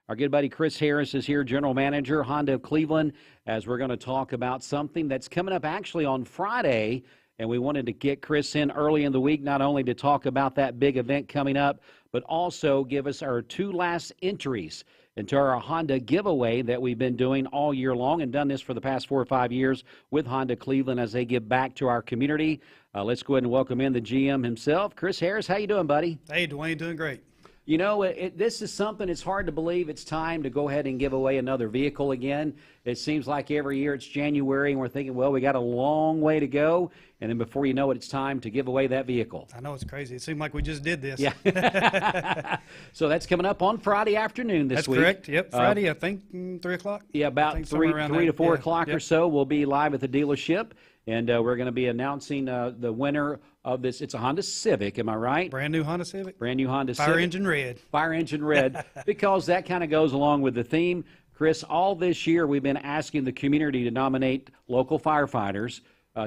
Our good buddy Chris Harris is here, General Manager, Honda of Cleveland, as we're going to talk about something that's coming up actually on Friday. And we wanted to get Chris in early in the week, not only to talk about that big event coming up, but also give us our two last entries into our Honda giveaway that we've been doing all year long and done this for the past 4 or 5 years with Honda Cleveland as they give back to our community. Let's go ahead and welcome in the GM himself, Chris Harris. How you doing, buddy? Hey, Dwayne, doing great. You know, this is something, it's hard to believe it's time to go ahead and give away another vehicle again. It seems like every year it's January and we're thinking, well, we got a long way to go. And then before you know it, it's time to give away that vehicle. I know, it's crazy. It seemed like we just did this. Yeah. So that's coming up on Friday afternoon this week. That's correct. Yep, Friday, I think 3 o'clock. Yeah, about 3 to 4 o'clock or so. We'll be live at the dealership. And we're going to be announcing the winner of this. It's a Honda Civic, am I right? Brand new Honda Civic. Brand new Honda Civic. Fire engine red. Fire engine red, because that kind of goes along with the theme. Chris, all this year we've been asking the community to nominate local firefighters.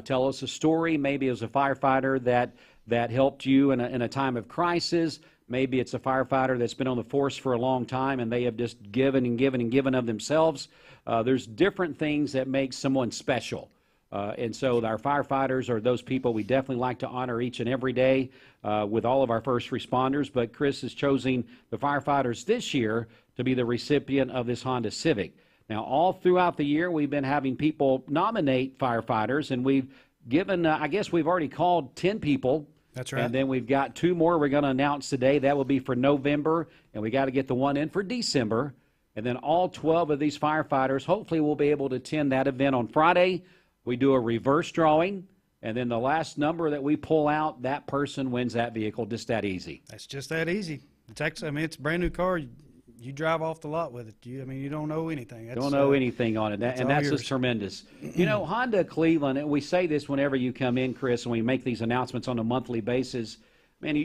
Tell us a story. Maybe it was a firefighter that helped you in a time of crisis. Maybe it's a firefighter that's been on the force for a long time and they have just given and given and given of themselves. There's different things that make someone special. And so our firefighters are those people we definitely like to honor each and every day with all of our first responders. But Chris is choosing the firefighters this year to be the recipient of this Honda Civic. Now, all throughout the year, we've been having people nominate firefighters, and we've given, I guess we've already called 10 people. That's right. And then we've got 2 more we're going to announce today. That will be for November, and we got to get the one in for December. And then all 12 of these firefighters, hopefully, will be able to attend that event on Friday. We do a reverse drawing, and then the last number that we pull out, that person wins that vehicle. Just that easy. That's just that easy. It's actually, I mean, it's a brand new car. You drive off the lot with it. You don't know anything. Don't know anything on it, and that's just tremendous. You know, Honda Cleveland, and we say this whenever you come in, Chris, and we make these announcements on a monthly basis. Man,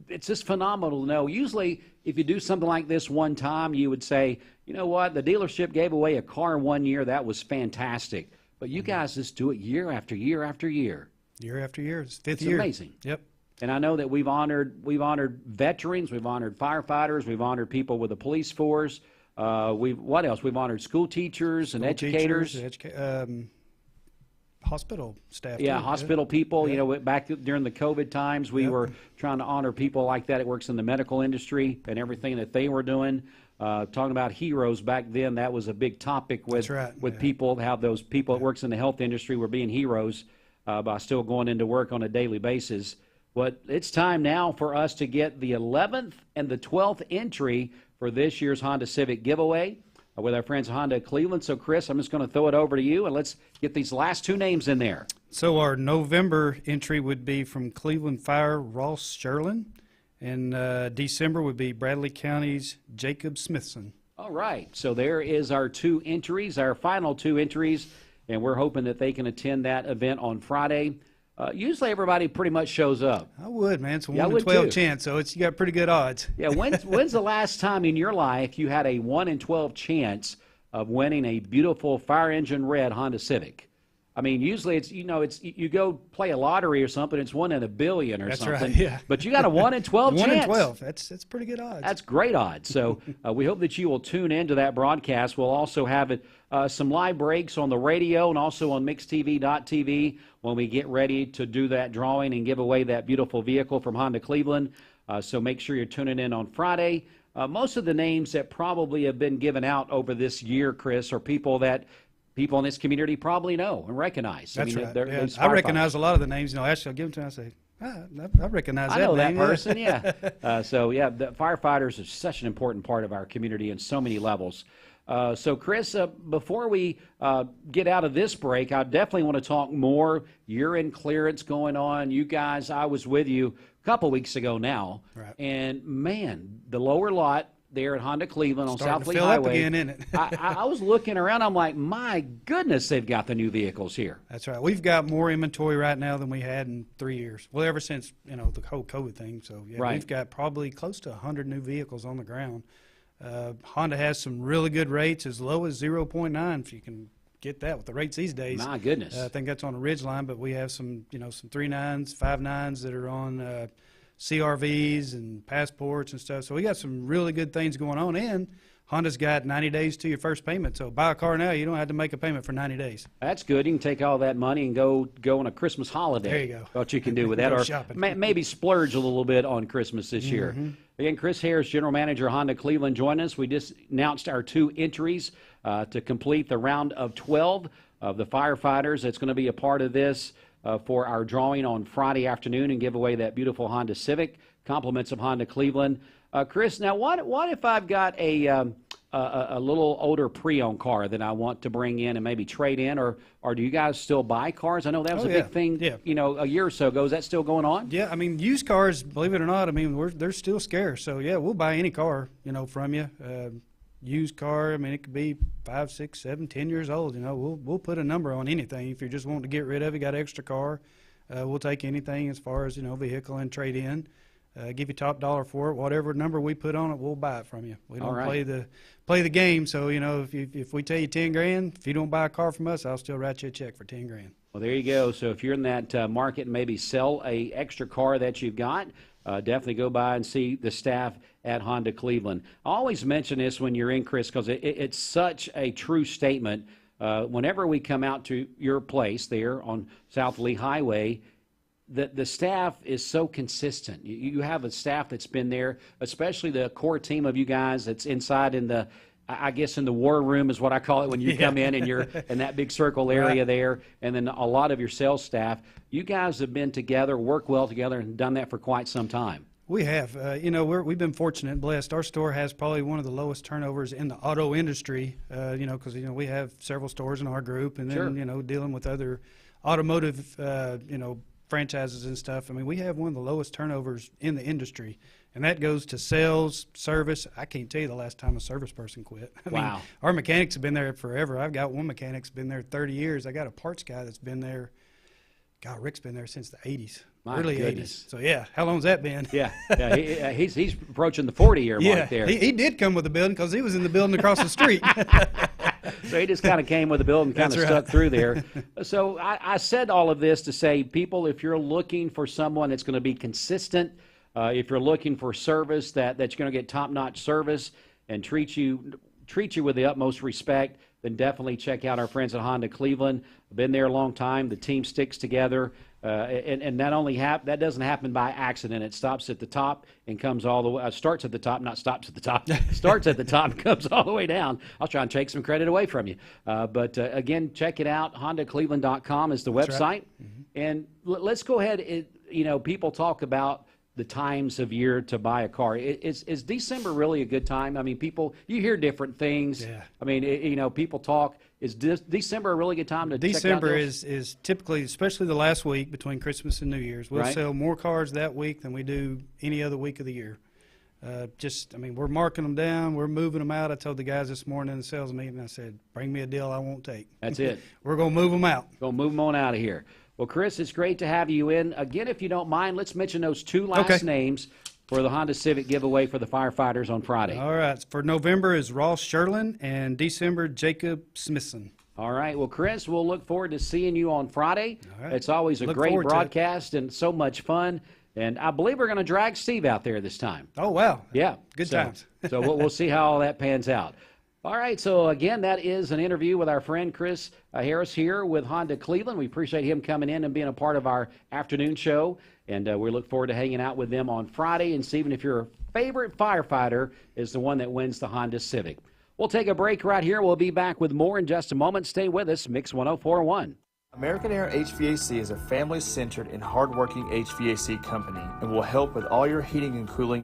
it's just phenomenal to know. Usually, if you do something like this one time, you would say, you know what, the dealership gave away a car one year. That was fantastic. But you guys just do it year after year after year. Year after year. It's fifth year. It's amazing. Yep. And I know that we've honored veterans, we've honored firefighters, we've honored people with the police force. What else? We've honored school teachers and educators. Hospital staff. Yeah, too. hospital people. You know, back during the COVID times, we were trying to honor people like that. It works in the medical industry and everything that they were doing. Talking about heroes back then, that was a big topic with people, how those people that works in the health industry were being heroes by still going into work on a daily basis. But it's time now for us to get the 11th and the 12th entry for this year's Honda Civic giveaway with our friends Honda Cleveland. So, Chris, I'm just going to throw it over to you, and let's get these last 2 names in there. So our November entry would be from Cleveland Fire, Ross Sherlin. And December would be Bradley County's Jacob Smithson. All right. So there is our 2 entries, our final 2 entries, and we're hoping that they can attend that event on Friday. Usually everybody pretty much shows up. I would, man. It's a 1 in 12 chance, so you got pretty good odds. Yeah. When's the last time in your life you had a 1 in 12 chance of winning a beautiful fire engine red Honda Civic? I mean, usually it's, you go play a lottery or something, it's 1 in a billion or something. That's right, yeah. But you got a 1 in 12 chance. 1 in 12. That's pretty good odds. That's great odds. So we hope that you will tune into that broadcast. We'll also have some live breaks on the radio and also on mixtv.tv when we get ready to do that drawing and give away that beautiful vehicle from Honda Cleveland. So make sure you're tuning in on Friday. Most of the names that probably have been given out over this year, Chris, are people in this community probably know and recognize. That's right. I recognize a lot of the names. Actually, I'll give them to them. I say, I recognize that name. I know that person, yeah. The firefighters are such an important part of our community in so many levels. So, Chris, before we get out of this break, I definitely want to talk more year-end clearance going on. You guys, I was with you a couple weeks ago now, and, man, the lower lot there at Honda Cleveland on South Lee Highway. Up again, isn't it? I was looking around. I'm like, my goodness, they've got the new vehicles here. That's right. We've got more inventory right now than we had in 3 years. Well, ever since the whole COVID thing. So we've got probably close to 100 new vehicles on the ground. Honda has some really good rates, as low as 0.9 if you can get that with the rates these days. My goodness. I think that's on a Ridgeline, but we have some some 3.9s, 5.9s that are on CRVs and passports and stuff. So we got some really good things going on, and Honda's got 90 days to your first payment. So buy a car now, you don't have to make a payment for 90 days. That's good. You can take all that money and go on a Christmas holiday. There you go. What you can do with that, Go or shopping. maybe splurge a little bit on Christmas this year. Again, Chris Harris, General Manager, Honda Cleveland, joined us. We just announced our 2 entries to complete the round of 12 of the firefighters. That's going to be a part of this for our drawing on Friday afternoon and give away that beautiful Honda Civic, compliments of Honda Cleveland. Chris, now what if I've got a little older pre-owned car that I want to bring in and maybe trade in, or do you guys still buy cars? I know that was a big thing, a year or so ago. Is that still going on? Yeah, I mean, used cars, believe it or not, I mean, they're still scarce. So yeah, we'll buy any car, from you. Used car, I mean, it could be 5, 6, 7, 10 years old. We'll put a number on anything. If you're just wanting to get rid of it, got an extra car, we'll take anything as far as vehicle and trade in. Give you top dollar for it. Whatever number we put on it, we'll buy it from you. We don't play the game. So if we tell you 10 grand, if you don't buy a car from us, I'll still write you a check for 10 grand. Well, there you go. So if you're in that market and maybe sell a extra car that you've got, definitely go by and see the staff at Honda Cleveland. I always mention this when you're in, Chris, because it's such a true statement. Whenever we come out to your place there on South Lee Highway, the staff is so consistent. You have a staff that's been there, especially the core team of you guys that's inside in the, I guess, in the war room is what I call it when you come in and you're in that big circle area there, and then a lot of your sales staff. You guys have been together, worked well together, and done that for quite some time. We have. We've been fortunate and blessed. Our store has probably one of the lowest turnovers in the auto industry, because, we have several stores in our group, and then, dealing with other automotive, franchises and stuff. I mean, we have one of the lowest turnovers in the industry, and that goes to sales, service. I can't tell you the last time a service person quit. I mean, our mechanics have been there forever. I've got one mechanic that's been there 30 years. I got a parts guy that's been there. God, Rick's been there since the 80s, early 80s. So, yeah, how long's that been? He's approaching the 40-year mark there. He did come with the building because he was in the building across the street. So he just kind of came with the building, kind of stuck through there. So I said all of this to say, people, if you're looking for someone that's going to be consistent, if you're looking for service that's going to get top-notch service and treat you with the utmost respect, then definitely check out our friends at Honda Cleveland. Been there a long time. The team sticks together, and not only that doesn't happen by accident. It stops at the top and comes all the way. Starts at the top, not stops at the top. Starts at the top and comes all the way down. I'll try and take some credit away from you. But again, check it out. HondaCleveland.com is the website. Right. And let's go ahead. People talk about the times of year to buy a car. Is December really a good time? I mean, you hear different things. Yeah. I mean, people talk. Is December a really good time to check out December deals? is typically, especially the last week between Christmas and New Year's. We'll sell more cars that week than we do any other week of the year. We're marking them down. We're moving them out. I told the guys this morning in the sales meeting, I said, bring me a deal I won't take. That's it. We're going to move them out. Going to move them on out of here. Well, Chris, it's great to have you in. Again, if you don't mind, let's mention those 2 last names for the Honda Civic giveaway for the firefighters on Friday. All right. For November is Ross Sherlin, and December, Jacob Smithson. All right. Well, Chris, we'll look forward to seeing you on Friday. All right. It's always a great broadcast and so much fun. And I believe we're going to drag Steve out there this time. Oh, wow. Yeah. Good times. So we'll see how all that pans out. All right, so again, that is an interview with our friend Chris Harris here with Honda Cleveland. We appreciate him coming in and being a part of our afternoon show, and we look forward to hanging out with them on Friday and seeing if your favorite firefighter is the one that wins the Honda Civic. We'll take a break right here. We'll be back with more in just a moment. Stay with us, Mix 104.1. American Air HVAC is a family-centered and hardworking HVAC company and will help with all your heating and cooling